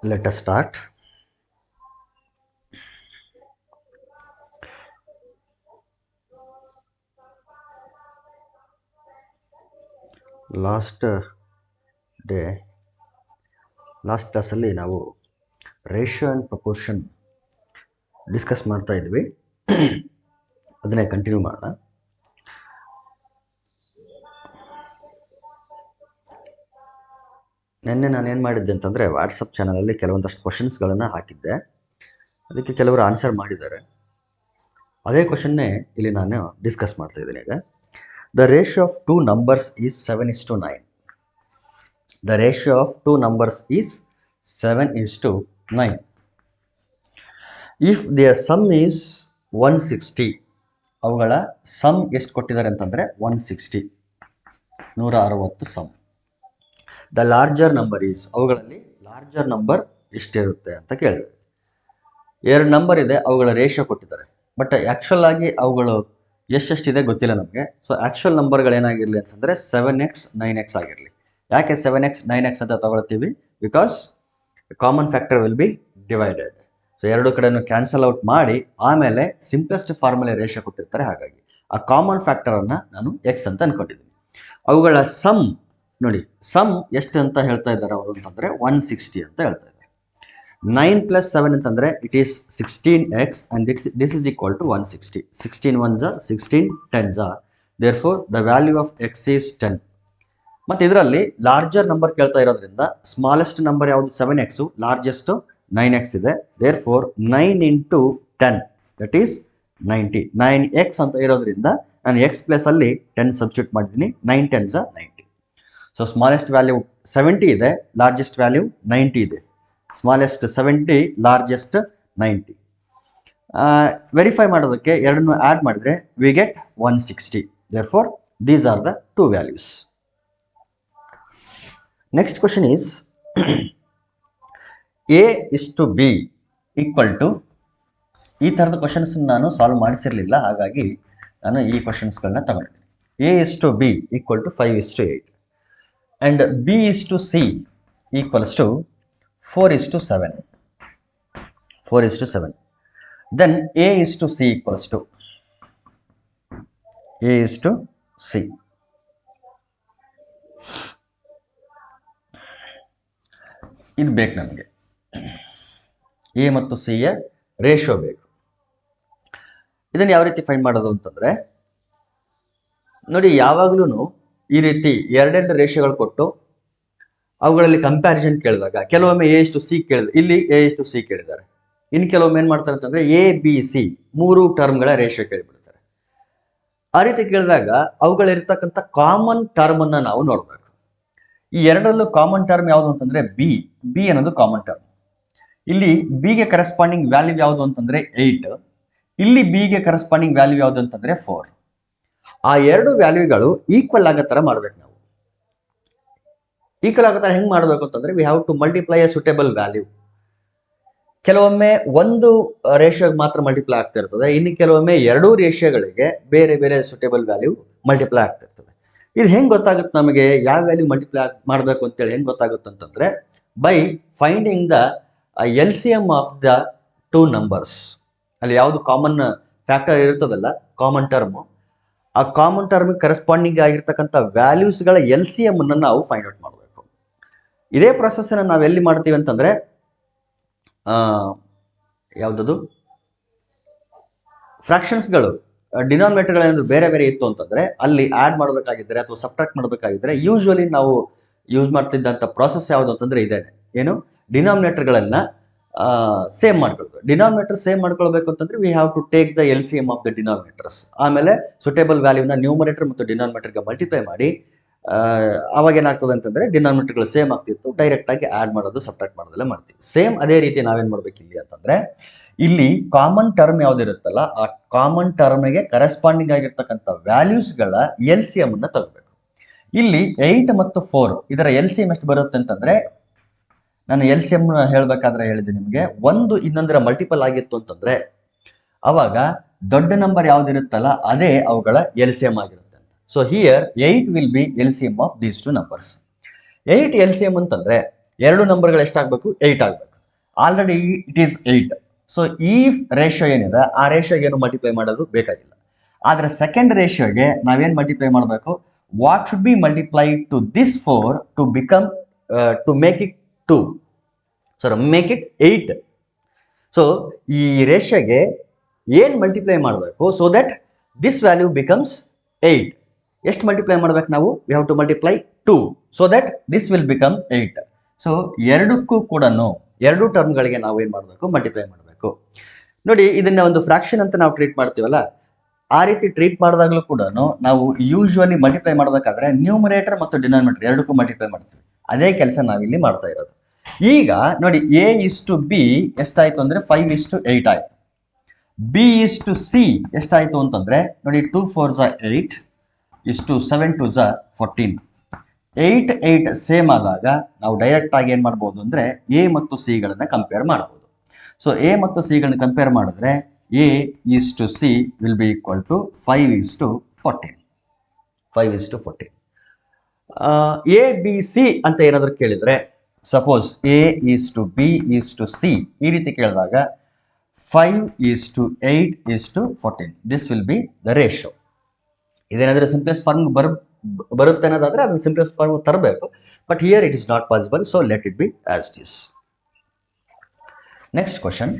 Let us start. Last ಕ್ಲಾಸಲ್ಲಿ ನಾವು ratio and proportion discuss ಮಾಡ್ತಾ ಇದ್ವಿ. ಅದನ್ನೇ ಕಂಟಿನ್ಯೂ ಮಾಡೋಣ. ನಿನ್ನೆ ನಾನೇನು ಮಾಡಿದ್ದೆ ಅಂತಂದರೆ ವಾಟ್ಸಪ್ ಚಾನಲಲ್ಲಿ ಕೆಲವೊಂದಷ್ಟು ಕ್ವಶನ್ಸ್ಗಳನ್ನು ಹಾಕಿದ್ದೆ. ಅದಕ್ಕೆ ಕೆಲವರು ಆನ್ಸರ್ ಮಾಡಿದ್ದಾರೆ. ಅದೇ ಕ್ವಶನ್ನೇ ಇಲ್ಲಿ ನಾನು ಡಿಸ್ಕಸ್ ಮಾಡ್ತಾ ಇದ್ದೀನಿ. ಈಗ the ratio of two numbers is 7:9. The ratio of two numbers is 7:9. If their sum is 160, ಅವುಗಳ ಸಮ್ ಎಷ್ಟು ಕೊಟ್ಟಿದ್ದಾರೆ ಅಂತಂದರೆ 160, 160 sum. The larger number is, ಅವುಗಳಲ್ಲಿ ಲಾರ್ಜರ್ ನಂಬರ್ ಎಷ್ಟಿರುತ್ತೆ ಅಂತ ಕೇಳಿದೆ. ಎರಡು ನಂಬರ್ ಇದೆ, ಅವುಗಳ ರೇಷಿಯೋ ಕೊಟ್ಟಿದ್ದಾರೆ. ಬಟ್ ಆ್ಯಕ್ಚುಲ್ ಆಗಿ ಅವುಗಳು ಎಷ್ಟೆಷ್ಟಿದೆ ಗೊತ್ತಿಲ್ಲ ನಮಗೆ. ಸೊ ಆ್ಯಕ್ಚುಲ್ ನಂಬರ್ಗಳೇನಾಗಿರಲಿ ಅಂತಂದರೆ 7x 9x ಆಗಿರಲಿ. ಯಾಕೆ 7x 9x ಅಂತ ತಗೊಳ್ತೀವಿ? Because common factor will be divided. So ಎರಡು ಕಡೆನೂ ಕ್ಯಾನ್ಸಲ್ ಔಟ್ ಮಾಡಿ ಆಮೇಲೆ ಸಿಂಪ್ಲೆಸ್ಟ್ ಫಾರ್ಮುಲೆ ರೇಷಿಯೋ ಕೊಟ್ಟಿರ್ತಾರೆ. ಹಾಗಾಗಿ ಆ ಕಾಮನ್ ಫ್ಯಾಕ್ಟರನ್ನು ನಾನು ಎಕ್ಸ್ ಅಂತ ಅನ್ಕೊಂಡಿದ್ದೀನಿ. ಅವುಗಳ ಸಮ್ ನೋಡಿ, ಸಮ್ ಎಷ್ಟು ಅಂತ ಹೇಳ್ತಾ ಇದ್ದಾರೆ ಅವರು ಅಂತಂದರೆ 160 ಅಂತ ಹೇಳ್ತಾ ಇದ್ದಾರೆ. 9 + 7 ಅಂತಂದರೆ it is 16x and this is equal to 160. 16 1s 16, 10s. Therefore the value of x is 10. ಮತ್ತು ಇದರಲ್ಲಿ ಲಾರ್ಜರ್ ನಂಬರ್ ಕೇಳ್ತಾ ಇರೋದ್ರಿಂದ ಸ್ಮಾಲೆಸ್ಟ್ ನಂಬರ್ ಯಾವುದು 7x, ಲಾರ್ಜೆಸ್ಟು 9x ಇದೆ. Therefore 9 × 10 that is 90. 9x ಅಂತ ಇರೋದ್ರಿಂದ ನಾನು ಎಕ್ಸ್ ಪ್ಲಸಲ್ಲಿ 10 ಸಬ್ಸ್ಟಿಟ್ಯೂಟ್ ಮಾಡಿದ್ದೀನಿ. 9 10s 90. ಸೊ ಸ್ಮಾಲೆಸ್ಟ್ ವ್ಯಾಲ್ಯೂ 70 ಇದೆ, ಲಾರ್ಜೆಸ್ಟ್ ವ್ಯಾಲ್ಯೂ 90 ಇದೆ. Smallest 70, largest 90. ವೆರಿಫೈ ಮಾಡೋದಕ್ಕೆ ಎರಡನ್ನು ಆ್ಯಡ್ ಮಾಡಿದ್ರೆ we get 160. Therefore these are the two values. Next question is A:B equal to, ಈ ಥರದ ಕ್ವಶನ್ಸ್ ನಾನು ಸಾಲ್ವ್ ಮಾಡಿಸಿರಲಿಲ್ಲ, ಹಾಗಾಗಿ ನಾನು ಈ ಕ್ವಶನ್ಸ್ಗಳನ್ನ ತಗೊಂಡಿದ್ದೀನಿ. A:B equal to 5:8 and B:C equals to 4:7. 4:7. Then A:C equals to A:C. ಇದು ಬೇಕು ನಮಗೆ. ಎ ಮತ್ತು ಸಿ ಯ ರೇಷಿಯೋ ಬೇಕು. ಇದನ್ನು ಯಾವ ರೀತಿ ಫೈಂಡ್ ಮಾಡೋದು ಅಂತಂದರೆ ನೋಡಿ, ಯಾವಾಗಲೂ ಈ ರೀತಿ ಎರಡೆರಡು ರೇಷಿಯೋಗಳು ಕೊಟ್ಟು ಅವುಗಳಲ್ಲಿ ಕಂಪ್ಯಾರಿಸನ್ ಕೇಳಿದಾಗ ಕೆಲವೊಮ್ಮೆ A:C ಕೇಳಿದ, ಇಲ್ಲಿ A:C ಕೇಳಿದ್ದಾರೆ. ಇನ್ನು ಕೆಲವೊಮ್ಮೆ ಏನು ಮಾಡ್ತಾರೆ ಅಂತಂದರೆ ABC 3 ಟರ್ಮ್ಗಳ ರೇಷಿಯೋ ಕೇಳಿಬಿಡ್ತಾರೆ. ಆ ರೀತಿ ಕೇಳಿದಾಗ ಅವುಗಳಿರ್ತಕ್ಕಂಥ ಕಾಮನ್ ಟರ್ಮನ್ನು ನಾವು ನೋಡಬೇಕು. ಈ ಎರಡರಲ್ಲೂ ಕಾಮನ್ ಟರ್ಮ್ ಯಾವುದು ಅಂತಂದರೆ ಬಿ ಅನ್ನೋದು ಕಾಮನ್ ಟರ್ಮ್. ಇಲ್ಲಿ ಬಿಗೆ ಕರೆಸ್ಪಾಂಡಿಂಗ್ ವ್ಯಾಲ್ಯೂ ಯಾವುದು ಅಂತಂದರೆ 8, ಇಲ್ಲಿ ಬಿಗೆ ಕರೆಸ್ಪಾಂಡಿಂಗ್ ವ್ಯಾಲ್ಯೂ ಯಾವುದು ಅಂತಂದರೆ 4. ಆ ಎರಡು ವ್ಯಾಲ್ಯೂಗಳು ಈಕ್ವಲ್ ಆಗೋ ಥರ ಮಾಡ್ಬೇಕು ನಾವು. ಈಕ್ವಲ್ ಆಗೋ ಥರ ಹೆಂಗೆ ಮಾಡಬೇಕು ಅಂತಂದರೆ we have to multiply a suitable value. ಕೆಲವೊಮ್ಮೆ ಒಂದು ರೇಷಿಯೋಗೆ ಮಾತ್ರ ಮಲ್ಟಿಪ್ಲೈ ಆಗ್ತಾ ಇರ್ತದೆ, ಇನ್ನು ಕೆಲವೊಮ್ಮೆ ಎರಡೂ ರೇಷಿಯೋಗಳಿಗೆ ಬೇರೆ ಬೇರೆ ಸುಟೇಬಲ್ ವ್ಯಾಲ್ಯೂ ಮಲ್ಟಿಪ್ಲೈ ಆಗ್ತಾ ಇರ್ತದೆ. ಇದು ಹೆಂಗೆ ಗೊತ್ತಾಗುತ್ತೆ ನಮಗೆ ಯಾವ ವ್ಯಾಲ್ಯೂ ಮಲ್ಟಿಪ್ಲೈ ಮಾಡಬೇಕು ಅಂತೇಳಿ ಹೆಂಗೆ ಗೊತ್ತಾಗುತ್ತೆ ಅಂತಂದರೆ by finding the LCM of the two numbers. ಅಲ್ಲಿ ಯಾವುದು ಕಾಮನ್ ಫ್ಯಾಕ್ಟರ್ ಇರ್ತದಲ್ಲ, ಕಾಮನ್ ಟರ್ಮು, ಆ ಕಾಮನ್ ಟರ್ಮಿಗೆ ಕರೆಸ್ಪಾಂಡಿಂಗ್ ಆಗಿರ್ತಕ್ಕಂಥ ವ್ಯಾಲ್ಯೂಸ್ಗಳ LCM ಅನ್ನು ನಾವು ಫೈಂಡ್ ಔಟ್ ಮಾಡಬೇಕು. ಇದೇ ಪ್ರೊಸೆಸ್ಸನ್ನು ನಾವು ಎಲ್ಲಿ ಮಾಡ್ತೀವಿ ಅಂತಂದರೆ ಯಾವುದದು ಫ್ರಾಕ್ಷನ್ಸ್ಗಳು ಡಿನಾಮಿನೇಟರ್ಗಳೇನಾದರೂ ಬೇರೆ ಬೇರೆ ಇತ್ತು ಅಂತಂದರೆ ಅಲ್ಲಿ ಆ್ಯಡ್ ಮಾಡಬೇಕಾಗಿದ್ದರೆ ಅಥವಾ ಸಬ್ಟ್ರಾಕ್ಟ್ ಮಾಡಬೇಕಾಗಿದ್ದರೆ ಯೂಶ್ವಲಿ ನಾವು ಯೂಸ್ ಮಾಡ್ತಿದ್ದಂಥ ಪ್ರಾಸೆಸ್ ಯಾವುದು ಅಂತಂದರೆ ಇದೇನೆ. ಏನು, ಡಿನಾಮಿನೇಟರ್ಗಳನ್ನು ಸೇಮ್ ಮಾಡ್ಕೊಳ್ಬೇಕು. ಡಿನಾಮಿನೇಟರ್ ಸೇಮ್ ಮಾಡ್ಕೊಳ್ಬೇಕು ಅಂತಂದರೆ we have to take the LCM of the denominators. ಆಮೇಲೆ ಸುಟೇಬಲ್ ವ್ಯಾಲ್ಯೂನ ನ್ಯೂಮರೇಟರ್ ಮತ್ತು ಡಿನಾಮಿನೇಟರ್ಗೆ ಮಲ್ಟಿಪ್ಲೈ ಮಾಡಿ ಅವಾಗ ಏನಾಗ್ತದೆ ಅಂತಂದರೆ ಡಿನಾಮಿನೇಟರ್ಗಳು ಸೇಮ್ ಆಗ್ತಿತ್ತು, ಡೈರೆಕ್ಟಾಗಿ ಆ್ಯಡ್ ಮಾಡೋದು ಸಬ್ಟ್ರಾಕ್ಟ್ ಮಾಡೋದೆಲ್ಲ ಮಾಡ್ತೀವಿ. ಸೇಮ್ ಅದೇ ರೀತಿ ನಾವೇನು ಮಾಡ್ಬೇಕು ಇಲ್ಲಿ ಅಂತಂದರೆ ಇಲ್ಲಿ ಕಾಮನ್ ಟರ್ಮ್ ಯಾವುದಿರುತ್ತಲ್ಲ ಆ ಕಾಮನ್ ಟರ್ಮ್ಗೆ ಕರೆಸ್ಪಾಂಡಿಂಗ್ ಆಗಿರ್ತಕ್ಕಂಥ ವ್ಯಾಲ್ಯೂಸ್ಗಳ LCM ಅನ್ನು ತಗೋಬೇಕು. ಇಲ್ಲಿ 8 ಮತ್ತು 4 ಇದರ LCM ಎಷ್ಟು ಬರುತ್ತೆ ಅಂತಂದರೆ ನಾನು LCM ಹೇಳಬೇಕಾದ್ರೆ ಹೇಳಿದೆ ನಿಮಗೆ, ಒಂದು ಇನ್ನೊಂದರ ಮಲ್ಟಿಪಲ್ ಆಗಿತ್ತು ಅಂತಂದರೆ ಅವಾಗ ದೊಡ್ಡ ನಂಬರ್ ಯಾವುದಿರುತ್ತಲ್ಲ ಅದೇ ಅವುಗಳ LCM ಆಗಿರುತ್ತೆ. So here 8 will be LCM of these two numbers. 8 LCM ಅಂತಂದರೆ ಎರಡು ನಂಬರ್ಗಳು ಎಷ್ಟಾಗಬೇಕು 8 ಆಗಬೇಕು. Already it is 8. ಸೊ ಈ ರೇಷಿಯೋ ಏನಿದೆ ಆ ರೇಷಿಯೋಗೆ ಏನು ಮಲ್ಟಿಪ್ಲೈ ಮಾಡೋದು ಬೇಕಾಗಿಲ್ಲ. ಆದರೆ ಸೆಕೆಂಡ್ ರೇಷಿಯೋಗೆ ನಾವೇನು ಮಲ್ಟಿಪ್ಲೈ ಮಾಡಬೇಕು, what should be multiply to this 4 to become to make it 2, so make it 8. So ಈ ರೇಷಿಯೋಗೆ ಏನು ಮಲ್ಟಿಪ್ಲೈ ಮಾಡಬೇಕು so that this value becomes 8. ಎಷ್ಟು ಮಲ್ಟಿಪ್ಲೈ ಮಾಡ್ಬೇಕು ನಾವು, we have to multiply 2 so that this will become 8. So ಎರಡಕ್ಕೂ ಕೂಡ ಎರಡು ಟರ್ಮ್ಗಳಿಗೆ ನಾವು ಏನು ಮಾಡಬೇಕು, ಮಲ್ಟಿಪ್ಲೈ ಮಾಡಬೇಕು. ನೋಡಿ, ಇದನ್ನ ಒಂದು ಫ್ರಾಕ್ಷನ್ ಅಂತ ನಾವು ಟ್ರೀಟ್ ಮಾಡ್ತೀವಲ್ಲ, ಆ ರೀತಿ ಟ್ರೀಟ್ ಮಾಡಿದಾಗಲೂ ಕೂಡ ನಾವು ಯೂಶುವಲಿ ಮಲ್ಟಿಪ್ಲೈ ಮಾಡಬೇಕಾದ್ರೆ ನ್ಯೂಮರೇಟರ್ ಮತ್ತು ಡಿನಾಮಿನೇಟರ್ ಎರಡಕ್ಕೂ ಮಲ್ಟಿಪ್ಲೈ ಮಾಡ್ತೀವಿ. ಅದೇ ಕೆಲಸ ನಾವಿಲ್ಲಿ ಮಾಡ್ತಾ ಇರೋದು. ಈಗ ನೋಡಿ, A:B ಎಷ್ಟಾಯಿತು ಅಂದರೆ 5:8 ಆಯಿತು. B:C ಎಷ್ಟಾಯಿತು ಅಂತಂದರೆ ನೋಡಿ, 2 4 8 7 2 14. 8 8 ಸೇಮ್ ಆದಾಗ ನಾವು ಡೈರೆಕ್ಟ್ ಆಗಿ ಏನು ಮಾಡ್ಬೋದು ಅಂದರೆ ಎ ಮತ್ತು ಸಿಗಳನ್ನು ಕಂಪೇರ್ ಮಾಡ್ಬೋದು. ಸೊ ಎ ಮತ್ತು ಸಿಗಳನ್ನು ಕಂಪೇರ್ ಮಾಡಿದ್ರೆ A:C will be equal to 5:14. 5:14. ABC ಅಂತ ಏನಾದರೂ ಕೇಳಿದರೆ, ಸಪೋಸ್ A:B:C ಈ ರೀತಿ ಕೇಳಿದಾಗ 5:8:14 this will be the ratio. ಇದೇನಾದರೂ ಸಿಂಪ್ಲೆಸ್ಟ್ ಫಾರ್ಮ್ ಬರುತ್ತೆ ಅನ್ನೋದಾದರೆ ಅದನ್ನು ಸಿಂಪ್ಲೆಸ್ಟ್ ಫಾರ್ಮ್ ತರಬೇಕು. But here it is not possible, so let it be as it is. Next question.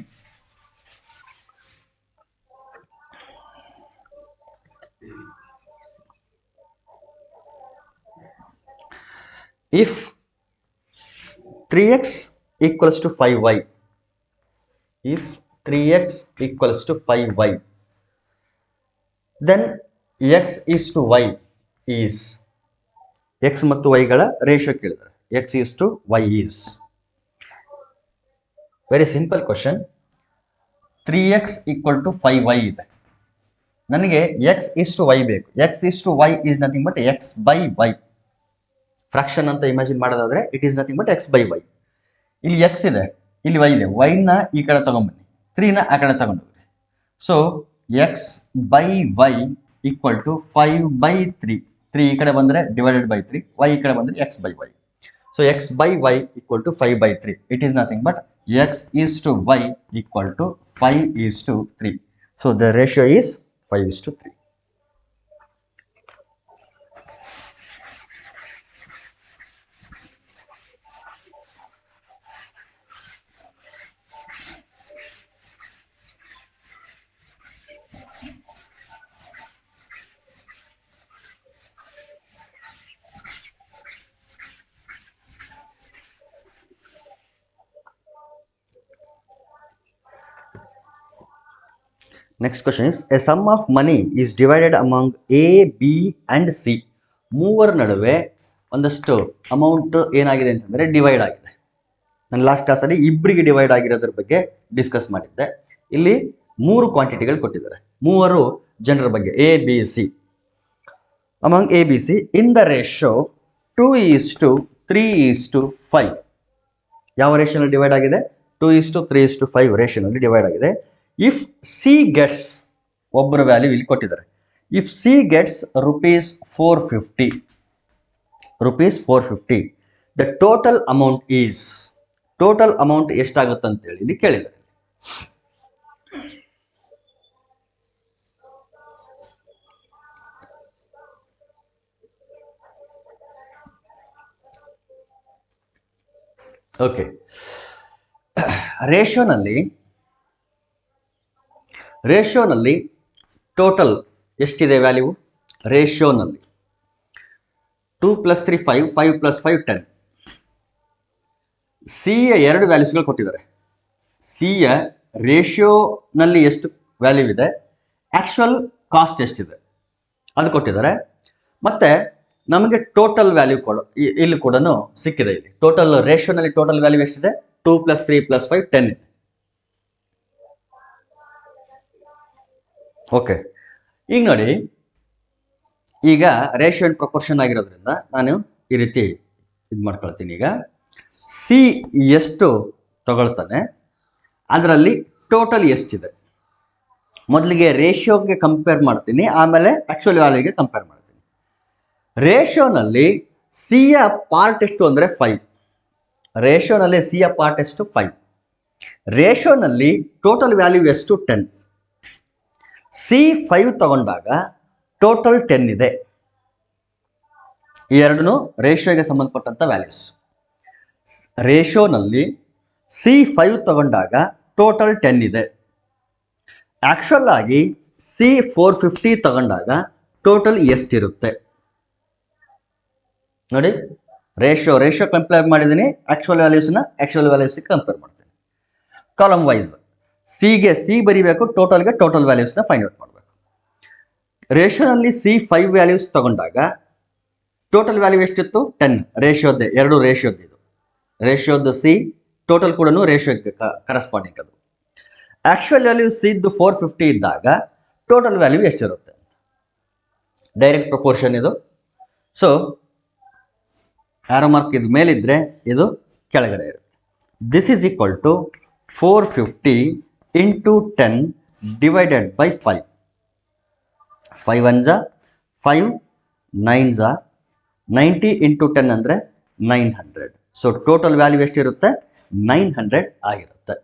If 3x equals to 5y, if 3x equals to 5y, then x is to y is, x ಮತ್ತು y ಗಳ ratio ಕೇಳಿದರೆ x is to y is. Very simple question. 3x equal to 5y ಇದೆ, ನನಗೆ x is to y ಬೇಕು. x is to y is nothing but x by y. Fraction ಅಂತ imagine ಮಾಡೋದಾದ್ರೆ it is nothing but x by y. ಇಲ್ಲಿ x ಇದೆ, ಇಲ್ಲಿ Y ಇದೆ. ವೈನ ಈ ಕಡೆ ತಗೊಂಡ್ಬನ್ನಿ, 3ನ ಆ ಕಡೆ ತಗೊಂಡೋಗ್ರಿ. So x by y equal to 5/3. 3 ಈ ಕಡೆ ಬಂದರೆ ಡಿವೈಡೆಡ್ ಬೈ 3, ವೈ ಈ ಕಡೆ ಬಂದರೆ x by y. So x by y equal to 5/3. It is nothing but x is to y equal to 5:3. So the ratio is 5:3. Next question is, a sum of money is divided among A, B and C. ಮೂವರ ನಡುವೆ ಒಂದಷ್ಟು amount ಏನಾಗಿದೆ ಅಂತಂದರೆ divide ಆಗಿದೆ. ನಾನು last ಕ್ಲಾಸಲ್ಲಿ ಇಬ್ಬರಿಗೆ divide ಆಗಿರೋದ್ರ ಬಗ್ಗೆ ಡಿಸ್ಕಸ್ ಮಾಡಿದ್ದೆ. ಇಲ್ಲಿ 3 ಕ್ವಾಂಟಿಟಿಗಳು ಕೊಟ್ಟಿದ್ದಾರೆ, ಮೂವರು ಜನರ ಬಗ್ಗೆ, A, B, C. Among A, B, C in the ratio 2:3:5. ಯಾವ ರೇಷಿಯೋನಲ್ಲಿ ಡಿವೈಡ್ ಆಗಿದೆ? 2:3:5 ರೇಷಿಯೋನಲ್ಲಿ ಡಿವೈಡ್ ಆಗಿದೆ. ಇಫ್ ಸಿ ಗೆಟ್ಸ್, ಒಬ್ಬರ ವ್ಯಾಲ್ಯೂ ಇಲ್ಲಿ ಕೊಟ್ಟಿದ್ದಾರೆ, if C gets ₹450, the total amount is, total amount ಎಷ್ಟಾಗುತ್ತೆ ಅಂತೇಳಿ ಇಲ್ಲಿ ಕೇಳಿದ್ದಾರೆ. ಓಕೆ, ರೇಷಿಯೋನಲ್ಲಿ ಟೋಟಲ್ ಎಷ್ಟಿದೆ ವ್ಯಾಲ್ಯೂ? ರೇಷಿಯೋನಲ್ಲಿ 2 + 3 5, 5 + 5 10. ಸಿಯ 2 ವ್ಯಾಲ್ಯೂಸ್ಗಳು ಕೊಟ್ಟಿದ್ದಾರೆ. ಸಿಯ ರೇಷಿಯೋನಲ್ಲಿ ಎಷ್ಟು ವ್ಯಾಲ್ಯೂ ಇದೆ, ಆ್ಯಕ್ಚುಯಲ್ ಕಾಸ್ಟ್ ಎಷ್ಟಿದೆ ಅದು ಕೊಟ್ಟಿದ್ದಾರೆ. ಮತ್ತು ನಮಗೆ ಟೋಟಲ್ ವ್ಯಾಲ್ಯೂ ಇಲ್ಲಿ ಕೂಡ ಸಿಕ್ಕಿದೆ. ಇಲ್ಲಿ ಟೋಟಲ್ ರೇಷಿಯೋನಲ್ಲಿ ಟೋಟಲ್ ವ್ಯಾಲ್ಯೂ ಎಷ್ಟಿದೆ? 2 + 3 + 5 10 ಇದೆ. ಓಕೆ, ಈಗ ನೋಡಿ, ಈಗ ರೇಷಿಯೋ ಅಂಡ್ ಪ್ರಪೋರ್ಷನ್ ಆಗಿರೋದ್ರಿಂದ ನಾನು ಈ ರೀತಿ ಇದು ಮಾಡ್ಕೊಳ್ತೀನಿ. ಈಗ ಸಿ ಎಷ್ಟು ತಗೊಳ್ತಾನೆ, ಅದರಲ್ಲಿ ಟೋಟಲ್ ಎಷ್ಟಿದೆ, ಮೊದಲಿಗೆ ರೇಷಿಯೋಗೆ ಕಂಪೇರ್ ಮಾಡ್ತೀನಿ, ಆಮೇಲೆ ಆ್ಯಕ್ಚುಯಲ್ ವ್ಯಾಲ್ಯೂಗೆ ಕಂಪೇರ್ ಮಾಡ್ತೀನಿ. ರೇಷಿಯೋನಲ್ಲಿ ಸಿಯ ಪಾರ್ಟ್ ಎಷ್ಟು ಅಂದರೆ 5, ರೇಷಿಯೋನಲ್ಲಿ ಸಿ ಯ ಪಾರ್ಟ್ ಎಷ್ಟು 5. ರೇಷಿಯೋನಲ್ಲಿ ಟೋಟಲ್ ವ್ಯಾಲ್ಯೂ ಎಷ್ಟು 10. ಸಿ 5 ತಗೊಂಡಾಗ ಟೋಟಲ್ 10 ಇದೆ. ಈ ಎರಡೂ ರೇಷಿಯೋಗೆ ಸಂಬಂಧಪಟ್ಟಂತ ವ್ಯಾಲ್ಯೂಸ್. ರೇಷಿಯೋನಲ್ಲಿ ಸಿ 5 ತಗೊಂಡಾಗ ಟೋಟಲ್ 10 ಇದೆ. ಆಕ್ಚುಲ್ ಆಗಿ ಸಿ 450 ತಗೊಂಡಾಗ ಟೋಟಲ್ ಎಷ್ಟಿರುತ್ತೆ ನೋಡಿ. ರೇಷಿಯೋ ಕಂಪೇರ್ ಮಾಡಿದ್ದೀನಿ, ಆಕ್ಚುಯಲ್ ವ್ಯಾಲ್ಯೂಸ್ಗೆ ಕಂಪೇರ್ ಮಾಡ್ತೀನಿ. ಕಾಲಮ್ ವೈಸ್ ಸಿಗೆ ಸಿ ಬರಿಬೇಕು, ಟೋಟಲ್ ವ್ಯಾಲ್ಯೂಸ್ನ ಫೈಂಡ್ ಔಟ್ ಮಾಡಬೇಕು. ರೇಷಿಯೋನಲ್ಲಿ ಸಿ 5 ವ್ಯಾಲ್ಯೂಸ್ ತಗೊಂಡಾಗ ಟೋಟಲ್ ವ್ಯಾಲ್ಯೂ ಎಷ್ಟಿತ್ತು 10. ರೇಷಿಯೋದ್ದೇ, ಎರಡು ರೇಷಿಯೋದ್ದು ಇದು. ರೇಷಿಯೋದ್ದು ಸಿ, ಟೋಟಲ್ ಕೂಡ ರೇಷಿಯೋಗೆ ಕರೆಸ್ಪಾಂಡಿಂಗ್ ಅದು. ಆಕ್ಚುಯಲ್ ವ್ಯಾಲ್ಯೂ ಸಿದ್ದು 450 ಇದ್ದಾಗ ಟೋಟಲ್ ವ್ಯಾಲ್ಯೂ ಎಷ್ಟಿರುತ್ತೆ? ಡೈರೆಕ್ಟ್ ಪ್ರಪೋರ್ಷನ್ ಇದು. ಸೊ ಆರೋ ಮಾರ್ಕ್ ಇದು ಮೇಲಿದ್ರೆ ಇದು ಕೆಳಗಡೆ ಇರುತ್ತೆ. This is equal to 450 into 10 divided by 5. 5 1 5 9 90 into 10 ಅಂದರೆ 900. ಸೊ ಟೋಟಲ್ ವ್ಯಾಲ್ಯೂ ಎಷ್ಟಿರುತ್ತೆ? 900 ಆಗಿರುತ್ತೆ.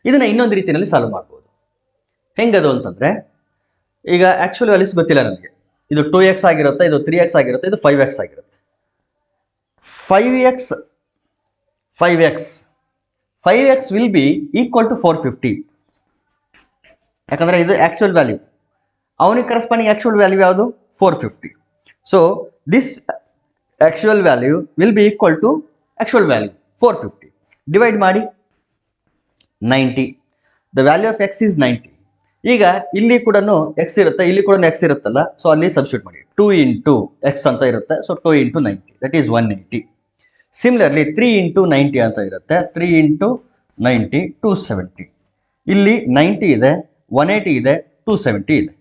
ಇದನ್ನು ಇನ್ನೊಂದು ರೀತಿಯಲ್ಲಿ ಸಾಲ್ವ್ ಮಾಡ್ಬೋದು. ಹೆಂಗದು ಅಂತಂದರೆ, ಈಗ ಆ್ಯಕ್ಚುಲ್ ವ್ಯಾಲ್ಯೂಸ್ ಗೊತ್ತಿಲ್ಲ ನನಗೆ. ಇದು 2x ಆಗಿರುತ್ತೆ, ಇದು 3x ಆಗಿರುತ್ತೆ, ಇದು 5x ಆಗಿರುತ್ತೆ. 5x will be equal to 450. ಯಾಕಂದರೆ ಇದು ಆ್ಯಕ್ಚುಯಲ್ ವ್ಯಾಲ್ಯೂ, ಅವನಿಗೆ ಕರೆಸ್ಪಾಂಡಿಂಗ್ ಆ್ಯಕ್ಚುಯಲ್ ವ್ಯಾಲ್ಯೂ ಯಾವುದು? 450. So this actual value will be equal to actual value 450. Divide ಮಾಡಿ 90. The value of x is 90. ಈಗ ಇಲ್ಲಿ ಕೂಡ ಎಕ್ಸ್ ಇರುತ್ತೆ, ಇಲ್ಲಿ ಕೂಡ ಎಕ್ಸ್ ಇರುತ್ತಲ್ಲ, ಸೊ ಅಲ್ಲಿ ಸಬ್ಸ್ಟಿಟ್ಯೂಟ್ ಮಾಡಿ. 2 ಇಂಟು ಎಕ್ಸ್ ಅಂತ ಇರುತ್ತೆ, so 2 into 90 that is 180. Similarly 3 into 90 ಅಂತ ಇರುತ್ತೆ, 3 ಇಂಟು 90 270. ಇಲ್ಲಿ 90 ಇದೆ, 180 ಇದೆ, 270 ಇದೆ.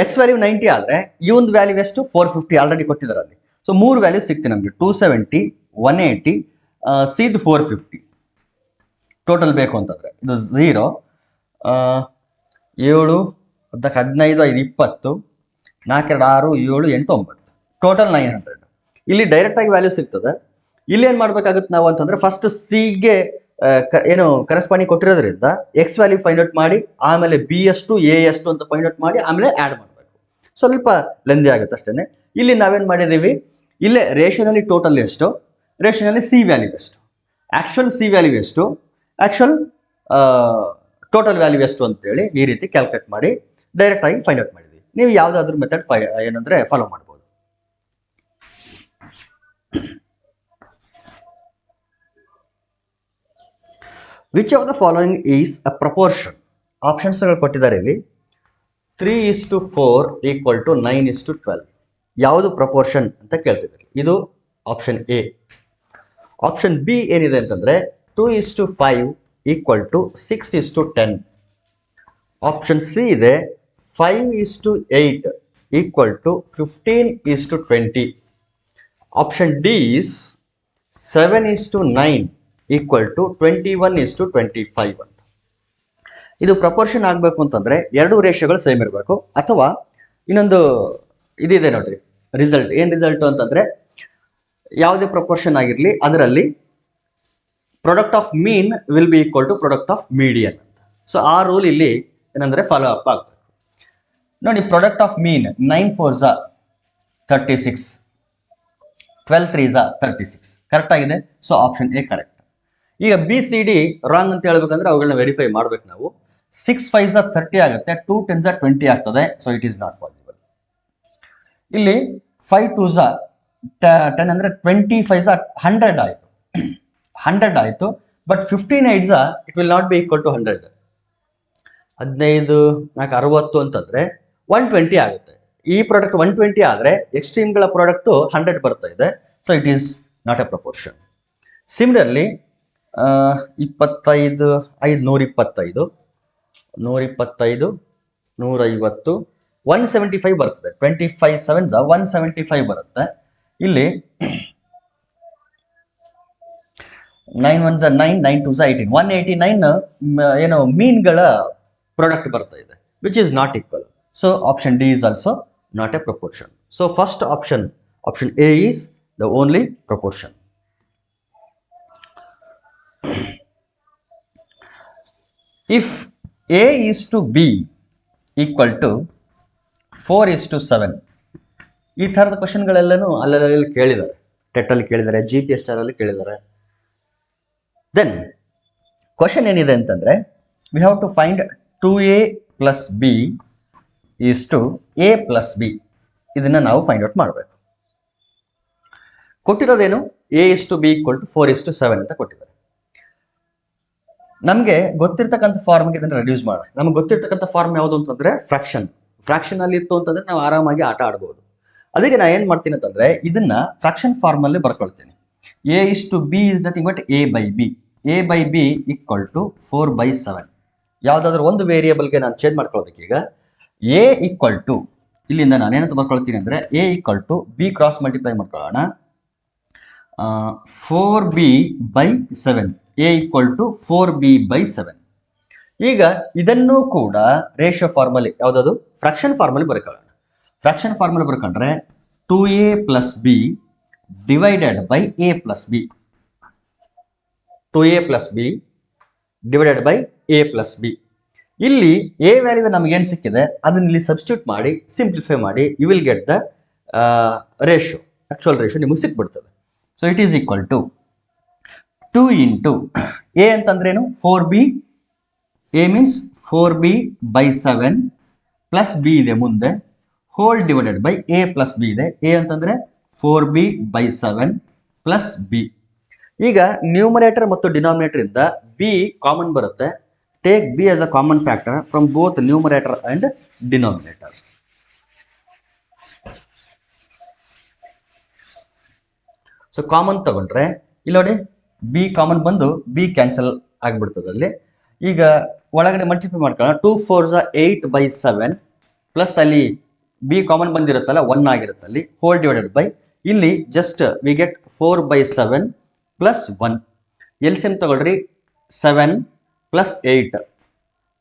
ಎಕ್ಸ್ ವ್ಯಾಲ್ಯೂ 90 ಆದರೆ ಇವೊಂದು ವ್ಯಾಲ್ಯೂ ಎಷ್ಟು? 450 ಆಲ್ರೆಡಿ ಕೊಟ್ಟಿದ್ದಾರೆ ಅಲ್ಲಿ. ಸೊ 3 ವ್ಯಾಲ್ಯೂ ಸಿಗ್ತೀನಿ ನಮಗೆ, 270 180 ಸಿದು 450. ಟೋಟಲ್ ಬೇಕು ಅಂತಂದರೆ ಇದು 0 7 15 5 20 4 2 6 7 8 9 ಟೋಟಲ್ 900. ಇಲ್ಲಿ ಡೈರೆಕ್ಟಾಗಿ ವ್ಯಾಲ್ಯೂ ಸಿಗ್ತದೆ. ಇಲ್ಲಿ ಏನು ಮಾಡಬೇಕಾಗುತ್ತೆ ನಾವು ಅಂತಂದರೆ, ಫಸ್ಟ್ ಸಿಗೆ ಏನು ಕರೆಸ್ಪಾಂಡಿಂಗ್ ಕೊಟ್ಟಿರೋದ್ರಿಂದ ಎಕ್ಸ್ ವ್ಯಾಲ್ಯೂ ಫೈಂಡ್ ಔಟ್ ಮಾಡಿ, ಆಮೇಲೆ ಬಿ ಎಷ್ಟು ಎ ಎಷ್ಟು ಅಂತ ಫೈಂಡ್ ಔಟ್ ಮಾಡಿ, ಆಮೇಲೆ ಆ್ಯಡ್ ಮಾಡಬೇಕು. ಸ್ವಲ್ಪ ಲೆಂದಿ ಆಗುತ್ತೆ ಅಷ್ಟೇ. ಇಲ್ಲಿ ನಾವೇನು ಮಾಡಿದ್ದೀವಿ, ಇಲ್ಲೇ ರೇಷಿಯೋನಲ್ಲಿ ಟೋಟಲ್ ಎಷ್ಟು, ರೇಷಿಯೋನಲ್ಲಿ ಸಿ ವ್ಯಾಲ್ಯೂ ಎಷ್ಟು, ಆ್ಯಕ್ಚುಯಲ್ ಸಿ ವ್ಯಾಲ್ಯೂ ಎಷ್ಟು, ಆ್ಯಕ್ಚುಯಲ್ ಟೋಟಲ್ ವ್ಯಾಲ್ಯೂ ಎಷ್ಟು ಅಂತೇಳಿ ಈ ರೀತಿ ಕ್ಯಾಲ್ಕುಲೇಟ್ ಮಾಡಿ ಡೈರೆಕ್ಟಾಗಿ ಫೈಂಡ್ ಔಟ್ ಮಾಡಿದ್ವಿ. ನೀವು ಯಾವುದಾದ್ರೂ ಮೆಥಡ್ ಏನಂದರೆ ಫಾಲೋ ಮಾಡ್ಬೋದು. Which of the following is a proportion? ಆಪ್ಷನ್ಸ್ಗಳು ಕೊಟ್ಟಿದ್ದಾರೆ ಇಲ್ಲಿ. 3:4 ಈಕ್ವಲ್ ಟು 9:12. ಯಾವುದು ಪ್ರಪೋರ್ಷನ್ ಅಂತ ಕೇಳ್ತಿದ್ದಾರೆ. ಇದು ಆಪ್ಷನ್ ಎ. ಆಪ್ಷನ್ ಬಿ ಏನಿದೆ ಅಂತಂದರೆ 2:5 ಈಕ್ವಲ್ ಟು 6:10. ಆಪ್ಷನ್ ಸಿ ಇದೆ 5:8 equal to 15:20. Option D is 7:9 equal to 21:25 ಅಂತ. ಇದು ಪ್ರಪೋರ್ಷನ್ ಆಗಬೇಕು ಅಂತಂದರೆ ಎರಡು ರೇಷಿಯೋಗಳು ಸೇಮ್ ಇರಬೇಕು, ಅಥವಾ ಇನ್ನೊಂದು ಇದಿದೆ ನೋಡ್ರಿ ರಿಸಲ್ಟ್. ಏನು ರಿಸಲ್ಟು ಅಂತಂದರೆ, ಯಾವುದೇ ಪ್ರಪೋರ್ಷನ್ ಆಗಿರಲಿ ಅದರಲ್ಲಿ product of mean will be equal to product of median ಅಂತ. ಸೊ ಆ ರೂಲ್ ಇಲ್ಲಿ ಏನಂದರೆ ಫಾಲೋ ಅಪ್ ಆಗಬೇಕು ನೋಡಿ. ಪ್ರಾಡಕ್ಟ್ ಆಫ್ ಮೀನ್ 9 4 36, 12 3 36 ಕರೆಕ್ಟ್ ಆಗಿದೆ. So option A correct. ಈಗ ಬಿ ಸಿ ಡಿ ರಾಂಗ್ ಅಂತ ಹೇಳ್ಬೇಕಂದ್ರೆ ಅವುಗಳನ್ನ ವೆರಿಫೈ ಮಾಡ್ಬೇಕು ನಾವು. 6 5 30 ಆಗುತ್ತೆ, 2 10 20 ಆಗ್ತದೆ. So it is not possible. ಇಲ್ಲಿ 5 2 10 ಅಂದರೆ 25 100 ಆಯಿತು, 100 ಆಯಿತು. But 15 8 it will not be equal to 100. 15 4 60 ಅಂತಂದರೆ 120 ಆಗುತ್ತೆ. ಈ ಪ್ರಾಡಕ್ಟ್ 120 ಆದರೆ ಎಕ್ಸ್ಟ್ರೀಮ್ಗಳ ಪ್ರಾಡಕ್ಟು 100 ಬರ್ತಾ ಇದೆ. So it is not A proportion. Similarly 25 5 125 125 150 175 ಬರ್ತದೆ. 25 7 175 ಬರುತ್ತೆ. ಇಲ್ಲಿ 9 1 9 9 2 18 189 ಏನು ಮೀನ್ಗಳ ಪ್ರಾಡಕ್ಟ್ ಬರ್ತಾ ಇದೆ, which is not equal. So option D is also not A proportion. So first option A is the only proportion. If A is to B equal to 4:7, ಈ ಥರದ ಕ್ವಶನ್ಗಳೆಲ್ಲನೂ ಅಲ್ಲಲ್ಲಿ ಕೇಳಿದ್ದಾರೆ, ಟೆಟ್ಟಲ್ಲಿ ಕೇಳಿದ್ದಾರೆ, GPS ಅಲ್ಲಿ ಕೇಳಿದ್ದಾರೆ. ದೆನ್ ಕ್ವಶನ್ ಏನಿದೆ ಅಂತಂದರೆ, we have to find 2A + B = A + B. ಇದನ್ನು ನಾವು ಫೈಂಡ್ ಔಟ್ ಮಾಡಬೇಕು. ಕೊಟ್ಟಿರೋದೇನು, A is to B = 4:7 ಅಂತ ಕೊಟ್ಟಿದ್ದಾರೆ. ನಮಗೆ ಗೊತ್ತಿರ್ತಕ್ಕಂಥ ಫಾರ್ಮ್ಗೆ ಇದನ್ನು ರೆಡ್ಯೂಸ್ ಮಾಡೋಣ. ನಮ್ಗೆ ಗೊತ್ತಿರ್ತಕ್ಕಂಥ ಫಾರ್ಮ್ ಯಾವುದು ಅಂತಂದರೆ ಫ್ರಾಕ್ಷನ್ ಅಲ್ಲಿ ಇತ್ತು ಅಂತಂದರೆ ನಾವು ಆರಾಮಾಗಿ ಆಟ ಆಡ್ಬೋದು. ಅದಕ್ಕೆ ನಾನು ಏನು ಮಾಡ್ತೀನಿ ಅಂತಂದರೆ, ಇದನ್ನ ಫ್ರಾಕ್ಷನ್ ಫಾರ್ಮಲ್ಲಿ ಬರ್ಕೊಳ್ತೀನಿ. A is to B is nothing but A/B. A/B = 4/7. ಯಾವುದಾದ್ರೂ ಒಂದು ವೇರಿಯೇಬಲ್ಗೆ ನಾನು ಚೇಂಜ್ ಮಾಡ್ಕೊಳ್ಬೇಕು. ಈಗ A = ಇಲ್ಲಿಂದ ನಾನು ಏನಂತ ಬರ್ಕೊಳ್ತೀನಿ ಅಂದರೆ, A = B ಕ್ರಾಸ್ ಮಲ್ಟಿಪ್ಲೈ ಮಾಡ್ಕೊಳ್ಳೋಣ, 4B/7. A = 4B/7. ಈಗ ಇದನ್ನು ಕೂಡ ರೇಷಿಯೋ ಫಾರ್ಮಲ್ಲಿ, ಯಾವುದದು ಫ್ರಾಕ್ಷನ್ ಫಾರ್ಮಲ್ಲಿ ಬರ್ಕೊಳ್ಳೋಣ. ಫ್ರಾಕ್ಷನ್ ಫಾರ್ಮಲ್ಲಿ ಬರ್ಕೊಂಡ್ರೆ 2A + B divided by A + B. 2A + B divided by A + B. ಇಲ್ಲಿ A ವ್ಯಾಲ್ಯೂ ನಮಗೇನು ಸಿಕ್ಕಿದೆ ಅದನ್ನ ಇಲ್ಲಿ ಸಬ್ಸ್ಟಿಟ್ಯೂಟ್ ಮಾಡಿ ಸಿಂಪ್ಲಿಫೈ ಮಾಡಿ, you will get the ratio, actual ratio ನಿಮಗೆ ಸಿಕ್ಬಿಡ್ತದೆ. So it is equal to 2 × A ಅಂತಂದ್ರೇನು, 4B. A means 4B/7 plus B ಇದೆ ಮುಂದೆ, whole divided by A + B ಇದೆ. A ಅಂತಂದರೆ 4B/7 ಪ್ಲಸ್ B. ಈಗ ನ್ಯೂಮರೇಟರ್ ಮತ್ತು ಡಿನಾಮಿನೇಟರ್ ಇಂದ B ಕಾಮನ್ ಬರುತ್ತೆ. Take B as a common factor from both numerator and denominator. So common ತಗೊಂಡ್ರೆ ಇಲ್ಲಿ ನೋಡಿ, B ಕಾಮನ್ ಬಂದು B ಕ್ಯಾನ್ಸಲ್ ಆಗಿಬಿಡ್ತದೆ ಅಲ್ಲಿ. ಈಗ ಒಳಗಡೆ ಮಲ್ಟಿಪ್ಲೈ ಮಾಡ್ಕೊಳ್ಳೋಣ, 2 × 4 = 8/7 ಪ್ಲಸ್ ಅಲ್ಲಿ B ಕಾಮನ್ ಬಂದಿರುತ್ತಲ್ಲ 1 ಆಗಿರುತ್ತೆ ಅಲ್ಲಿ, ಹೋಲ್ ಡಿವೈಡೆಡ್ ಬೈ ಇಲ್ಲಿ just we get 4/7 plus 1. LCM ತಗೊಳ್ರಿ, 7 + 8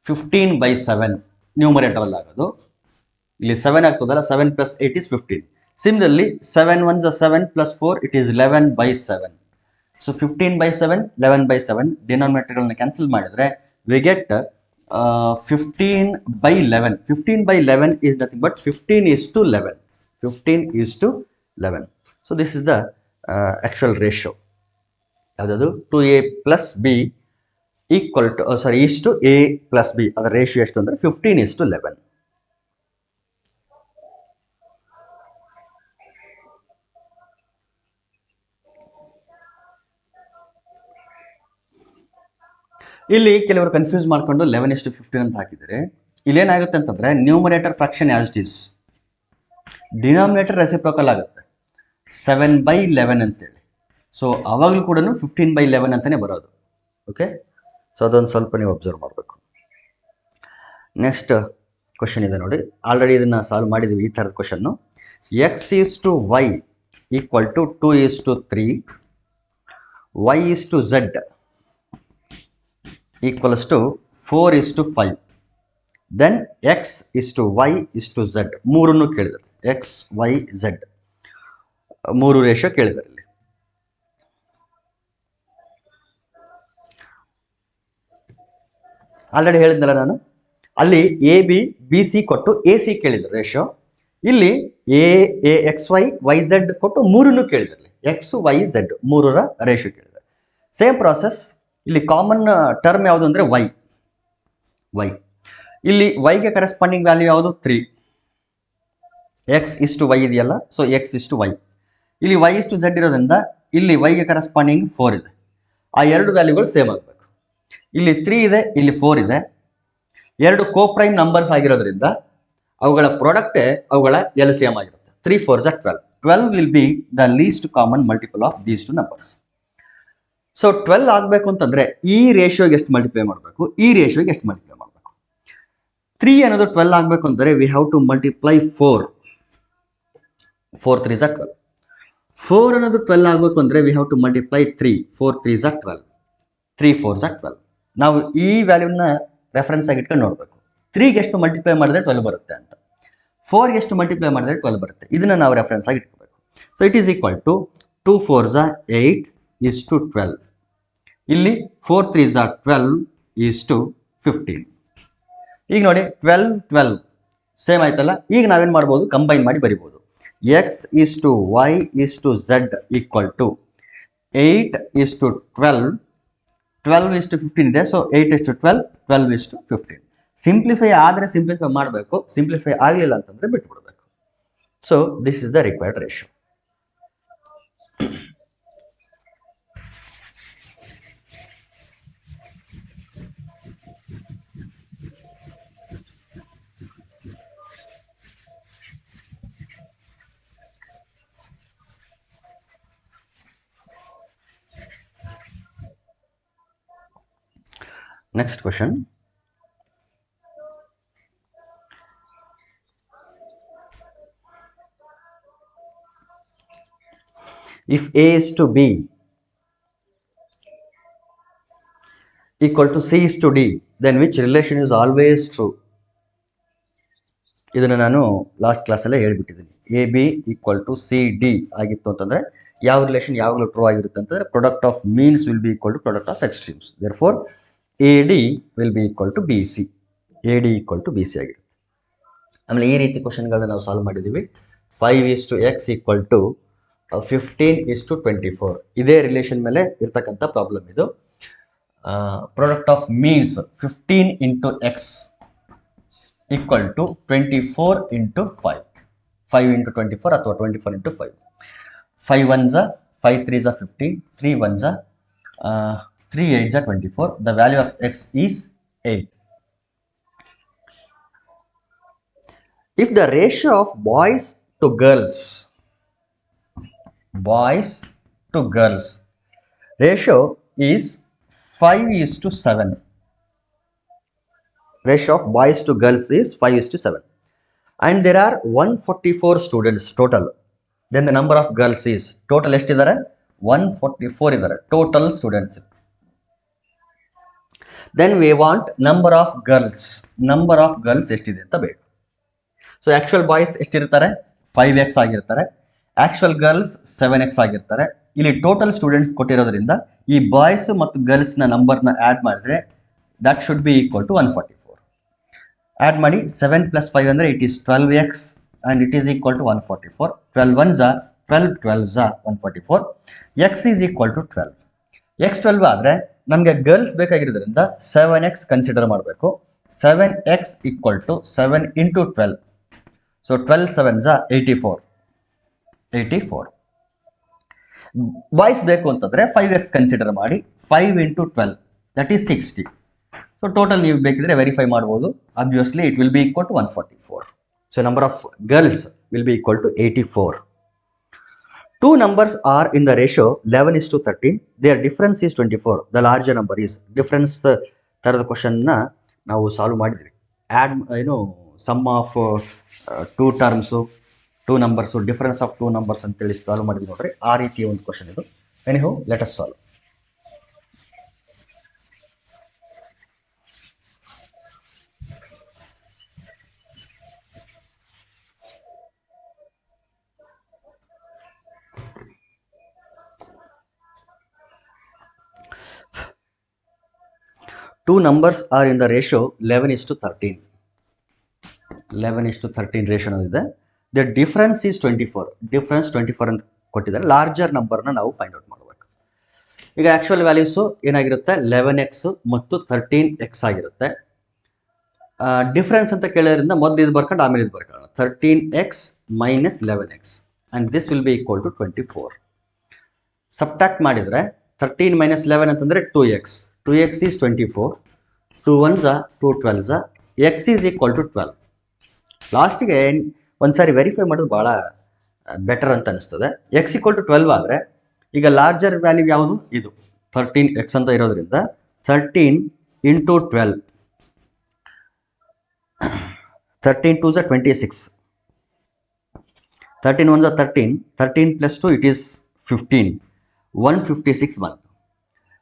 15/7 ನ್ಯೂಮರೇಟರ್ ಆಗೋದು. ಇಲ್ಲಿ 7 ಆಗ್ತದಲ್ಲ, 7 + 8 = 15. Similarly 7 × 1 = 7 + 4 it is 11/7. So 15/7 11/7 ಡಿನಾಮಿನೇಟರ್ಗಳನ್ನ cancel ಮಾಡಿದ್ರೆ we get 15/11. 15/11 is nothing but 15:11. 15:11. So this is the actual ratio. ಯಾವುದದು 2A + B = A + B. ಅದರ ರೇಷಿಯೋ ಎಷ್ಟು ಅಂದರೆ 15:11. ಇಲ್ಲಿ ಕೆಲವರು ಕನ್ಫ್ಯೂಸ್ ಮಾಡ್ಕೊಂಡು 11:15 ಅಂತ ಹಾಕಿದರೆ, ಇಲ್ಲೇನಾಗುತ್ತೆ ಅಂತಂದರೆ numerator fraction as it is, denominator reciprocal ಆಗುತ್ತೆ 7/11 ಅಂತೇಳಿ. ಸೊ ಅವಾಗಲೂ ಕೂಡ 15/11 ಅಂತಲೇ ಬರೋದು. ಓಕೆ, ಸೊ ಅದೊಂದು ಸ್ವಲ್ಪ ನೀವು ಅಬ್ಸರ್ವ್ ಮಾಡಬೇಕು. ನೆಕ್ಸ್ಟ್ ಕ್ವಶನ್ ಇದೆ ನೋಡಿ, ಆಲ್ರೆಡಿ ಇದನ್ನು ಸಾಲ್ವ್ ಮಾಡಿದ್ದೀವಿ. ಈ ಥರದ question, X = Y = 2:3, Y = Z = 4:5. Then X = Y = Z ಮೂರನ್ನು ಕೇಳಿದ್ದಾರೆ. X, Y, Z 3 ರೇಷಿಯೋ ಕೇಳಿದ್ದಾರೆ. ಇಲ್ಲಿ ಆಲ್ರೆಡಿ ಹೇಳಿದ್ನಲ್ಲ ನಾನು, ಅಲ್ಲಿ AB, BC ಕೊಟ್ಟು AC ಕೇಳಿದ್ದಾರೆ ರೇಷಿಯೋ. ಇಲ್ಲಿ XY, YZ ಕೊಟ್ಟು ಮೂರನ್ನು ಕೇಳಿದ್ದಾರೆ. X, Y, Z 3ರ ರೇಷಿಯೋ ಕೇಳಿದ್ದಾರೆ. ಸೇಮ್ ಪ್ರಾಸೆಸ್ ಇಲ್ಲಿ ಕಾಮನ್ ಟರ್ಮ್ ಯಾವುದು ಅಂದರೆ y. ಇಲ್ಲಿ yಗೆ ಕರೆಸ್ಪಾಂಡಿಂಗ್ ವ್ಯಾಲ್ಯೂ ಯಾವುದು 3. X = Y ಇದೆಯಲ್ಲ, ಸೊ X = Y. ಇಲ್ಲಿ Y = Z ಇರೋದ್ರಿಂದ ಇಲ್ಲಿ yಗೆ ಕರೆಸ್ಪಾಂಡಿಂಗ್ 4 ಇದೆ. ಆ ಎರಡು ವ್ಯಾಲ್ಯೂಗಳು ಸೇಮ್ ಆಗಬೇಕು. ಇಲ್ಲಿ 3 ಇದೆ, ಇಲ್ಲಿ 4 ಇದೆ. ಎರಡು ಕೋಪ್ರೈಮ್ ನಂಬರ್ಸ್ ಆಗಿರೋದ್ರಿಂದ ಅವುಗಳ ಪ್ರಾಡಕ್ಟೇ ಅವುಗಳ LCM ಆಗಿರುತ್ತೆ. 3 × 4 = 12. 12 will be the least common multiple of these two numbers. So 12 ಆಗಬೇಕು ಅಂತಂದರೆ ಈ ರೇಷಿಯೋಗೆ ಎಷ್ಟು ಮಲ್ಟಿಪ್ಲೈ ಮಾಡಬೇಕು, ಈ ರೇಷಿಯೋಗೆ ಎಷ್ಟು ಮಲ್ಟಿಪ್ಲೈ ಮಾಡಬೇಕು. 3 ಅನ್ನೋದು 12 ಆಗಬೇಕು ಅಂದರೆ ವಿ ಹ್ಯಾವ್ ಟು ಮಲ್ಟಿಪ್ಲೈ 4. 4 × 3 = 12. 4 ಅನ್ನೋದು 12 ಆಗಬೇಕು ಅಂದರೆ ವಿ ಹ್ಯಾವ್ ಟು ಮಲ್ಟಿಪ್ಲೈ 3. 4 × 3 = 12. 3 × 4 = 12. ನಾವು ಈ ವ್ಯಾಲ್ಯೂನ ರೆಫರೆನ್ಸ್ ಆಗಿ ಇಟ್ಕೊಂಡು ನೋಡಬೇಕು. 3ಗೆ ಎಷ್ಟು ಮಲ್ಟಿಪ್ಲೈ ಮಾಡಿದ್ರೆ 12 ಬರುತ್ತೆ ಅಂತ, 4ಗೆ ಎಷ್ಟು ಮಲ್ಟಿಪ್ಲೈ ಮಾಡಿದ್ರೆ 12 ಬರುತ್ತೆ. ಇದನ್ನು ನಾವು ರೆಫರೆನ್ಸ್ ಆಗಿ ಇಟ್ಕೋಬೇಕು. So it is equal to 2 4s are 8 is to 12. ಇಲ್ಲಿ 4 3s are 12 is to 15. ಈಗ ನೋಡಿ 12 12 ಸೇಮ್ ಆಯ್ತಲ್ಲ. ಈಗ ನಾವೇನು ಮಾಡ್ಬೋದು, ಕಂಬೈನ್ ಮಾಡಿ ಬರಿಬೋದು. x is to y is to z equal to 8 is to 12, 12 is to 15 ಇದೆ. So 8 is to 12, 12 is to 15. Simplify ಆದರೆ ಸಿಂಪ್ಲಿಫೈ ಮಾಡಬೇಕು, ಸಿಂಪ್ಲಿಫೈ ಆಗಲಿಲ್ಲ ಅಂತಂದರೆ ಬಿಟ್ಬಿಡ್ಬೇಕು. So this is the required ratio. Next question. If A is to B equal to C is to D, then which relation is always true? ಇದನ್ನು ನಾನು last ಕ್ಲಾಸಲ್ಲೇ ಹೇಳ್ಬಿಟ್ಟಿದ್ದೀನಿ. A b equal to c d ಆಗಿತ್ತು ಅಂತಂದರೆ ಯಾವ relation ಯಾವಾಗಲೂ true ಆಗಿರುತ್ತೆ ಅಂತಂದರೆ product of means will be equal to product of extremes. Therefore a d will be equal to b c. A d equal to b c ಆಗಿರುತ್ತೆ. ಆಮೇಲೆ ಈ ರೀತಿ ಕ್ವಶನ್ಗಳನ್ನ ನಾವು ಸಾಲ್ವ್ ಮಾಡಿದ್ದೀವಿ. 5 is to x equal to 15 is to 24. ಇದೇ relation ಮೇಲೆ ಇರ್ತಕ್ಕಂಥ problem ಇದು. Product of means 15 into x equal to 24 into 5. 5 into 24 ಅಥವಾ 24 into 5. 5 1s 5 3s 15, 3 1s 3 8s 24. The value of x is 8. If the ratio of boys to girls ratio is 5 is to 7. Ratio of boys to girls is 5 is to 7. And there are 144 students total. Then the number of girls is total ಎಷ್ಟಿದ್ದಾರೆ? 144 ಇದ್ದಾರೆ total students. Then we want number of girls. Number of girls ಎಷ್ಟಿದೆ ಅಂತ ಬೇಕು. So actual boys ಎಷ್ಟಿರ್ತಾರೆ? 5x ಆಗಿರ್ತಾರೆ. Actual girls 7x ಆಗಿರ್ತಾರೆ. ಇಲ್ಲಿ total students ಕೊಟ್ಟಿರೋದ್ರಿಂದ ಈ boys ಮತ್ತು ಗರ್ಲ್ಸ್ನ ನಂಬರ್ನ ಆ್ಯಡ್ ಮಾಡಿದ್ರೆ that should be equal to 144. Add ಮಾಡಿ 7 + 5 ಅಂದರೆ it is 12x and it is equal to 144. 12 1s 12, 12s 144. x is equal to 12. x 12 ಆದರೆ ನಮಗೆ ಗರ್ಲ್ಸ್ ಬೇಕಾಗಿರೋದ್ರಿಂದ 7x ಕನ್ಸಿಡರ್ ಮಾಡಬೇಕು. 7x equal to 7 into 12. So 12 7s 84. Boys ಬೇಕು ಅಂತಂದರೆ 5x consider ಮಾಡಿ 5 into 12 that is 60. So total ನೀವು ಬೇಕಿದ್ರೆ verify ಮಾಡ್ಬೋದು. Obviously it will be equal to 144. So number of girls will be equal to 84. Two numbers are in the ratio 11 is to 13. Their difference is 24. The larger number is. Difference ಥರದ ಕ್ವಶನ್ನ ನಾವು solve ಮಾಡಿದ್ವಿ. Add sum of 2 terms 2 numbers difference of 2 numbers ಅಂತೇಳಿ solve ಮಾಡಿದ್ವಿ ನೋಡ್ರಿ. ಆ ರೀತಿಯ ಒಂದು ಕ್ವಶನ್ ಇದು. Anyhow let us solve. Two numbers are in the ratio 11 is to 13. 11 is to 13 ration ಇದೆ. The difference is 24. ಡಿಫ್ರೆನ್ಸ್ 24 ಅಂತ ಕೊಟ್ಟಿದ್ದಾರೆ. ಲಾರ್ಜರ್ ನಂಬರ್ನ ನಾವು ಫೈಂಡ್ ಔಟ್ ಮಾಡಬೇಕು. ಈಗ ಆ್ಯಕ್ಚುಯಲ್ ವ್ಯಾಲ್ಯೂಸು ಏನಾಗಿರುತ್ತೆ? 11x ಮತ್ತು 13x ಆಗಿರುತ್ತೆ. ಡಿಫ್ರೆನ್ಸ್ ಅಂತ ಕೇಳೋದ್ರಿಂದ ಮೊದಲು ಇದು ಬರ್ಕೊಂಡು ಆಮೇಲೆ ಇದು ಬರ್ಕೊಳ್ಳೋಣ. 13x minus 11x and this will be equal to 24. Subtract ಮಾಡಿದರೆ 13 ಮೈನಸ್ 11 ಅಂತಂದರೆ 2x. 2x is 24. 2 1s 2 12s. x is equal to 12. ಲಾಸ್ಟಿಗೆ ಒಂದು ಸಾರಿ ವೆರಿಫೈ ಮಾಡೋದು ಭಾಳ ಬೆಟರ್ ಅಂತ ಅನಿಸ್ತದೆ. x ಈಕ್ವಲ್ ಟು 12 ಆದರೆ ಈಗ ಲಾರ್ಜರ್ ವ್ಯಾಲ್ಯೂ ಯಾವುದು? ಇದು 13x ಅಂತ ಇರೋದ್ರಿಂದ 13 into 12. 13 2s 26. 13 1s 13. 13 plus 2 it is 15. 156 ಬಂತು.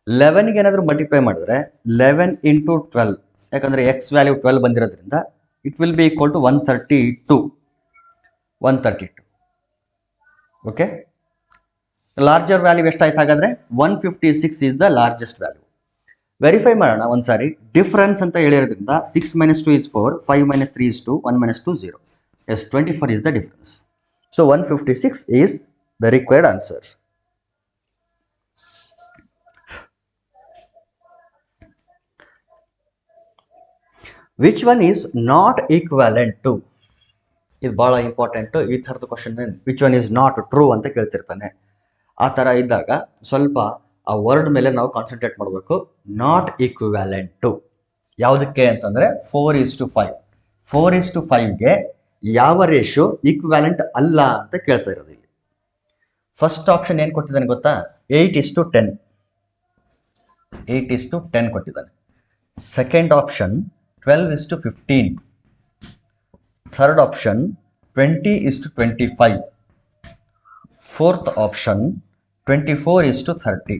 11ಗೆ ಏನಾದರೂ ಮಲ್ಟಿಪ್ಲೈ ಮಾಡಿದ್ರೆ 11 ಇಂಟು 12, ಯಾಕಂದರೆ ಎಕ್ಸ್ ವ್ಯಾಲ್ಯೂ 12 ಬಂದಿರೋದ್ರಿಂದ it will be equal to 132. Okay, larger value ಎಷ್ಟಾಯ್ತು ಹಾಗಾದರೆ 156 is the largest value. Verify ಮಾಡೋಣ ಒಂದ್ಸಾರಿ. ಡಿಫ್ರೆನ್ಸ್ ಅಂತ ಹೇಳಿರೋದ್ರಿಂದ 6 - 2 is 4, 5 - 3 is 2, 1 - 2 0. Yes, 24 is the difference. So 156 is the required answer. Which one is not equivalent to? ಇದು ಭಾಳ important. ಈ ಥರದ question which one is not true ಅಂತ ಕೇಳ್ತಿರ್ತಾನೆ. ಆ ಥರ ಇದ್ದಾಗ ಸ್ವಲ್ಪ ಆ ವರ್ಡ್ ಮೇಲೆ ನಾವು ಕಾನ್ಸಂಟ್ರೇಟ್ ಮಾಡಬೇಕು. ನಾಟ್ ಈಕ್ವಿವ್ಯಾಲೆಂಟ್ ಟು ಯಾವುದಕ್ಕೆ ಅಂತಂದರೆ 4:5. 4:5ಗೆ ಯಾವ ರೇಷಿಯೋ ಈಕ್ವಿವ್ಯಾಲೆಂಟ್ ಅಲ್ಲ ಅಂತ ಕೇಳ್ತಾ ಇರೋದು ಇಲ್ಲಿ. ಫಸ್ಟ್ ಆಪ್ಷನ್ ಏನು ಕೊಟ್ಟಿದ್ದಾನೆ ಗೊತ್ತಾ? 8:10. 8:10 ಕೊಟ್ಟಿದ್ದಾನೆ. Second option 12:15. Third option 20:25. Fourth option 24:30.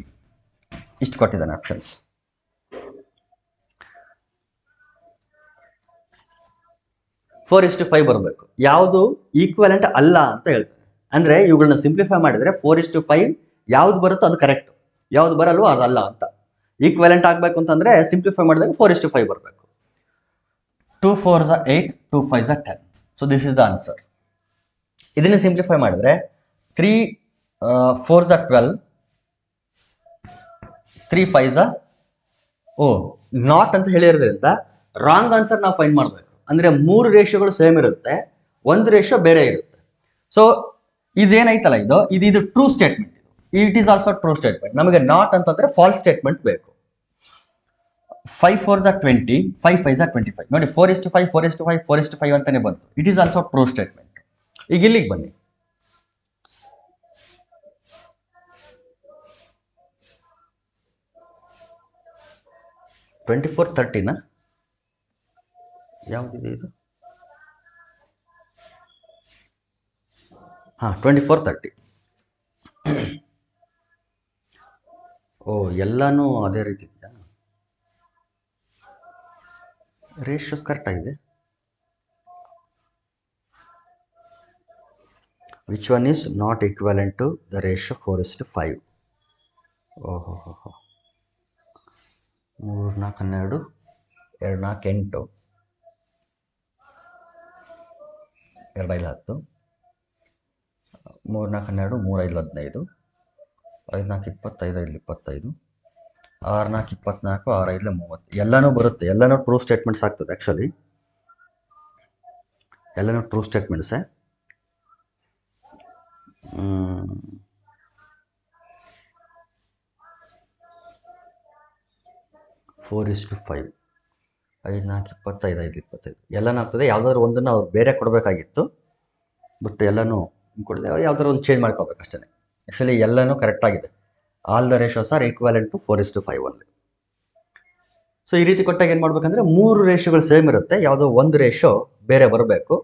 ಇಷ್ಟು ಕೊಟ್ಟಿದ್ದಾನೆ ಆಪ್ಷನ್ಸ್. ಫೋರ್ ಇಸ್ ಟು 5 ಬರಬೇಕು. ಯಾವುದು ಈಕ್ವಲೆಂಟ್ ಅಲ್ಲ ಅಂತ ಹೇಳ್ತಾರೆ. ಅಂದರೆ ಇವುಗಳನ್ನ ಸಿಂಪ್ಲಿಫೈ ಮಾಡಿದರೆ 4:5 ಯಾವ್ದು ಬರುತ್ತೋ ಅದು ಕರೆಕ್ಟ್, ಯಾವ್ದು ಬರಲ್ವೋ ಅದಲ್ಲ ಅಂತ. ಈಕ್ವಲೆಂಟ್ ಆಗಬೇಕು ಅಂತಂದರೆ ಸಿಂಪ್ಲಿಫೈ ಮಾಡಿದಾಗ 4:5 ಬರಬೇಕು. 2 4s are 8, 2 5s are 10. So this is the answer. ಇದನ್ನು ಸಿಂಪ್ಲಿಫೈ ಮಾಡಿದ್ರೆ 3 4s are 12, 3 5s are not ಅಂತ ಹೇಳಿರೋದ್ರಿಂದ ರಾಂಗ್ ಆನ್ಸರ್ ನಾವು ಫೈಂಡ್ ಮಾಡಬೇಕು. ಅಂದರೆ 3 ರೇಷಿಯೋಗಳು ಸೇಮ್ ಇರುತ್ತೆ, 1 ರೇಷಿಯೋ ಬೇರೆ ಇರುತ್ತೆ. ಸೊ ಇದೇನೈತಲ್ಲ ಇದು true statement. It is also true statement. ನಮಗೆ ನಾಟ್ ಅಂತಂದರೆ ಫಾಲ್ಸ್ ಸ್ಟೇಟ್ಮೆಂಟ್ ಬೇಕು. 5 4s are 20, 5 5s are 25. ನೋಡಿ 4:5, 4:5, 4:5 ಅಂತಾನೆ ಬಂತು. It is also true statement. ಈಗ ಇಲ್ಲಿಗೆ ಬನ್ನಿ. ಟ್ವೆಂಟಿ 30 ಯಾವುದಿದೆ ಇದು? ಹಾಂ, 24:30. ಎಲ್ಲನೂ ಅದೇ ರೀತಿ ಇದೆಯಾ? ರೇಷಿಯೋಸ್ ಕರೆಕ್ಟ್ ಆಗಿದೆ. Which one is not equivalent to the ratio 4:5? 3 4 12, 2 4 8, 2 5 10, 3 4 12, 3 5 15, 5 4 25, 5 25, 6 4 24, 6 5 30. ಎಲ್ಲನೂ ಬರುತ್ತೆ. ಎಲ್ಲನೂ ಟ್ರೂ ಸ್ಟೇಟ್ಮೆಂಟ್ಸ್ ಆಗ್ತದೆ. ಆ್ಯಕ್ಚುಲಿ ಎಲ್ಲನೂ ಟ್ರೂ ಸ್ಟೇಟ್ಮೆಂಟ್ಸೇ. 4:5, 5 4 25, 5 25 ಎಲ್ಲನೂ ಆಗ್ತದೆ. ಯಾವುದಾದ್ರು ಒಂದನ್ನು ಅವ್ರು ಬೇರೆ ಕೊಡಬೇಕಾಗಿತ್ತು, ಬಟ್ ಎಲ್ಲನೂ ಕೊಡದೆ ಯಾವ್ದಾದ್ರು ಒಂದು ಚೇಂಜ್ ಮಾಡ್ಕೋಬೇಕು ಅಷ್ಟೇ. ಆ್ಯಕ್ಚುಲಿ ಎಲ್ಲನೂ ಕರೆಕ್ಟಾಗಿದೆ. All the ratios are equivalent to 4:5 only. So ಈ ರೀತಿ ಕೊಟ್ಟಾಗ ಏನು ಮಾಡ್ಬೇಕಂದ್ರೆ 3 ರೇಷಿಯೋಗಳು ಸೇಮ್ ಇರುತ್ತೆ, ಯಾವುದೋ ಒಂದು ರೇಷಿಯೋ ಬೇರೆ ಬರಬೇಕು.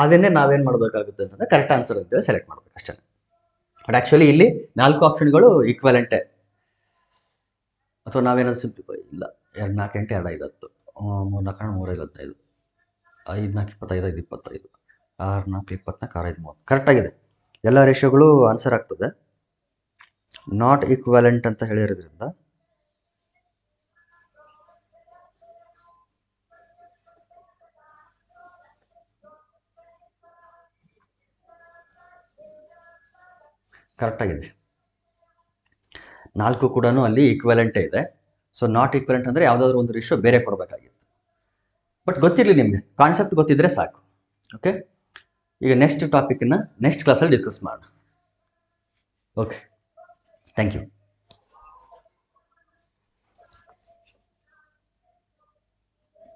ಅದನ್ನೇ ನಾವೇನು ಮಾಡಬೇಕಾಗುತ್ತೆ ಅಂತಂದರೆ ಕರೆಕ್ಟ್ ಆನ್ಸರ್ ಅಂತೇಳಿ ಸೆಲೆಕ್ಟ್ ಮಾಡಬೇಕು ಅಷ್ಟೇ. ಬಟ್ ಆ್ಯಕ್ಚುಲಿ ಇಲ್ಲಿ 4 ಆಪ್ಷನ್ಗಳು ಈಕ್ವಲೆಂಟೇ. ಅಥವಾ ನಾವೇನಾದ್ರು ಸಿಂಪ್ಲಿಫೈ ಇಲ್ಲ. 2 4 8, 2 5 10, 3 4 3 5 15, 5 4 25, 5 25, 6 4 24, 6 5 30 ಕರೆಕ್ಟಾಗಿದೆ. ಎಲ್ಲ ರೇಷಿಯೋಗಳು ಆನ್ಸರ್ ಆಗ್ತದೆ. ನಾಟ್ ಈಕ್ವಲೆಂಟ್ ಅಂತ ಹೇಳಿರೋದ್ರಿಂದ ಕರೆಕ್ಟಾಗಿದೆ. 4 ಕೂಡ ಅಲ್ಲಿ ಈಕ್ವಲೆಂಟೇ ಇದೆ. ಸೊ ನಾಟ್ ಈಕ್ವಲೆಂಟ್ ಅಂದರೆ ಯಾವುದಾದ್ರೂ ಒಂದು ರೇಷಿಯೋ ಬೇರೆ ಕೊಡಬೇಕಾಗಿತ್ತು. ಬಟ್ ಗೊತ್ತಿರಲಿ, ನಿಮಗೆ ಕಾನ್ಸೆಪ್ಟ್ ಗೊತ್ತಿದ್ರೆ ಸಾಕು. ಓಕೆ, ಈಗ ನೆಕ್ಸ್ಟ್ ಟಾಪಿಕನ್ನು ನೆಕ್ಸ್ಟ್ ಕ್ಲಾಸಲ್ಲಿ ಡಿಸ್ಕಸ್ ಮಾಡೋಣ. Okay, thank you.